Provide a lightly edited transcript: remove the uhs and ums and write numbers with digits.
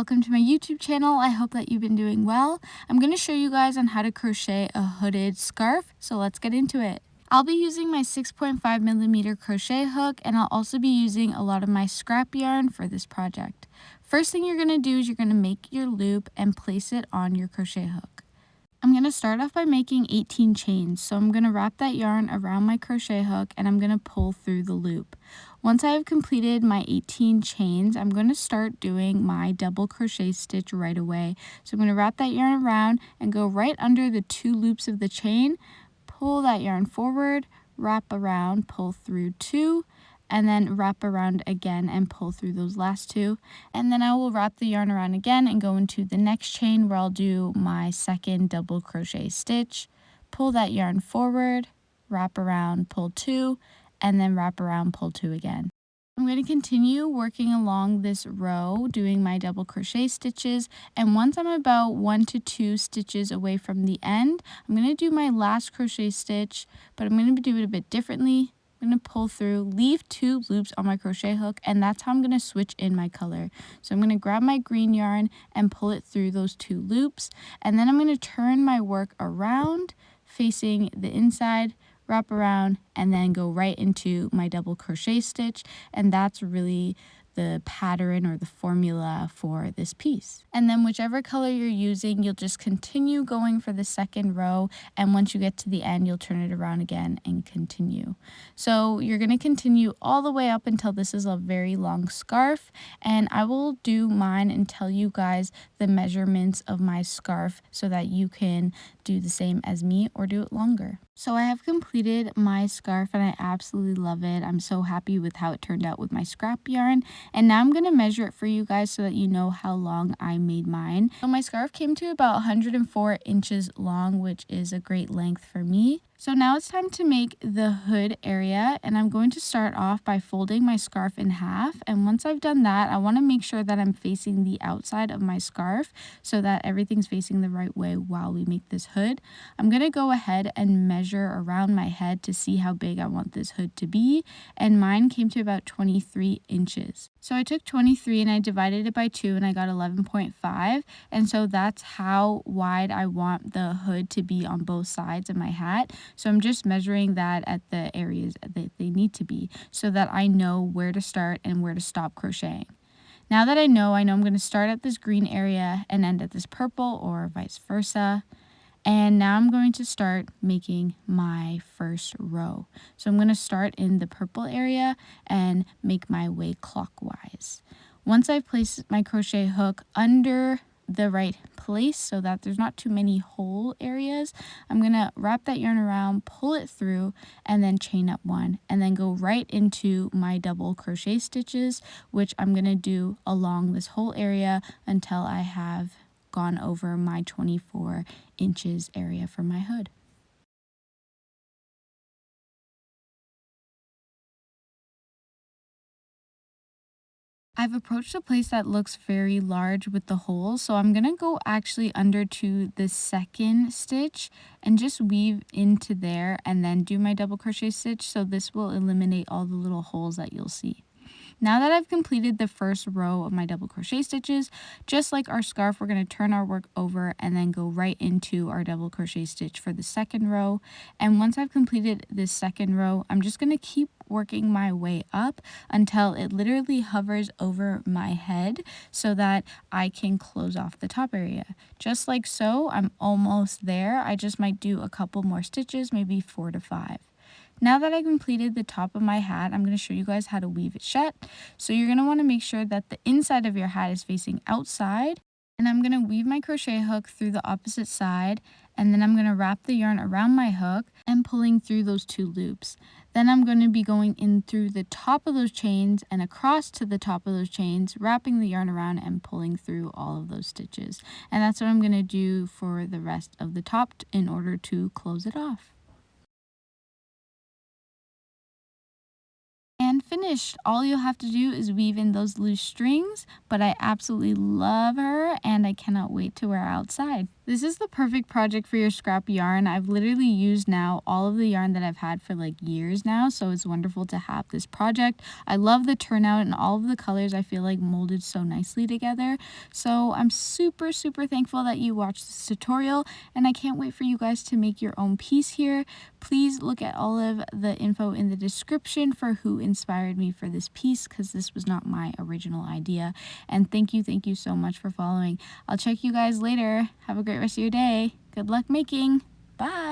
welcome to my YouTube channel. I hope that you've been doing well. I'm going to show you guys on how to crochet a hooded scarf, so let's get into it. I'll be using my 6.5mm crochet hook, and I'll also be using a lot of my scrap yarn for this project. First thing you're going to do is you're going to make your loop and place it on your crochet hook. I'm going to start off by making 18 chains. So I'm going to wrap that yarn around my crochet hook and I'm going to pull through the loop. Once I have completed my 18 chains, I'm going to start doing my double crochet stitch right away. So I'm going to wrap that yarn around and go right under the 2 loops of the chain, pull that yarn forward, wrap around, pull through 2, and then wrap around again and pull through those last 2. And then I will wrap the yarn around again and go into the next chain where I'll do my second double crochet stitch, pull that yarn forward, wrap around, pull 2, and then wrap around, pull 2 again. I'm going to continue working along this row doing my double crochet stitches, and once I'm about 1 to 2 stitches away from the end, I'm going to do my last crochet stitch, but I'm going to do it a bit differently. I'm going to pull through, leave 2 loops on my crochet hook, and that's how I'm going to switch in my color. So I'm going to grab my green yarn and pull it through those 2 loops, and then I'm going to turn my work around facing the inside, wrap around, and then go right into my double crochet stitch, and that's really the pattern or the formula for this piece. And then whichever color you're using, you'll just continue going for the second row, and once you get to the end, you'll turn it around again and continue. So you're going to continue all the way up until this is a very long scarf, and I will do mine and tell you guys the measurements of my scarf so that you can do the same as me or do it longer. So I have completed my scarf and I absolutely love it. I'm so happy with how it turned out with my scrap yarn. And now I'm going to measure it for you guys so that you know how long I made mine. So my scarf came to about 104 inches long, which is a great length for me. So now it's time to make the hood area, and I'm going to start off by folding my scarf in half. And once I've done that, I want to make sure that I'm facing the outside of my scarf so that everything's facing the right way while we make this hood. I'm going to go ahead and measure around my head to see how big I want this hood to be, and mine came to about 23 inches. So I took 23 and I divided it by 2 and I got 11.5, and so that's how wide I want the hood to be on both sides of my hat. So I'm just measuring that at the areas that they need to be so that I know where to start and where to stop crocheting. Now that I know I'm going to start at this green area and end at this purple, or vice versa. And now I'm going to start making my first row. So I'm going to start in the purple area and make my way clockwise. Once I've placed my crochet hook under the right place so that there's not too many hole areas, I'm going to wrap that yarn around, pull it through, and then chain up 1, and then go right into my double crochet stitches, which I'm going to do along this whole area until I have gone over my 24 inches area for my hood. I've approached a place that looks very large with the holes, so I'm going to go actually under to the second stitch and just weave into there and then do my double crochet stitch, so this will eliminate all the little holes that you'll see. Now that I've completed the first row of my double crochet stitches, just like our scarf, we're going to turn our work over and then go right into our double crochet stitch for the second row. And once I've completed this second row, I'm just going to keep working my way up until it literally hovers over my head so that I can close off the top area. Just like so, I'm almost there. I just might do a couple more stitches, maybe 4 to 5. Now that I completed the top of my hat, I'm going to show you guys how to weave it shut. So you're going to want to make sure that the inside of your hat is facing outside. And I'm going to weave my crochet hook through the opposite side. And then I'm going to wrap the yarn around my hook and pulling through those 2 loops. Then I'm going to be going in through the top of those chains and across to the top of those chains, wrapping the yarn around and pulling through all of those stitches. And that's what I'm going to do for the rest of the top in order to close it off. And finished. All you'll have to do is weave in those loose strings, but I absolutely love her and I cannot wait to wear her outside. This is the perfect project for your scrap yarn. I've literally used now all of the yarn that I've had for like years now, so it's wonderful to have this project. I love the turnout and all of the colors I feel like molded so nicely together. So I'm super thankful that you watched this tutorial, and I can't wait for you guys to make your own piece here. Please look at all of the info in the description for who inspired me for this piece, because this was not my original idea. And thank you so much for following. I'll check you guys later. Have a great rest of your day. Good luck making. Bye.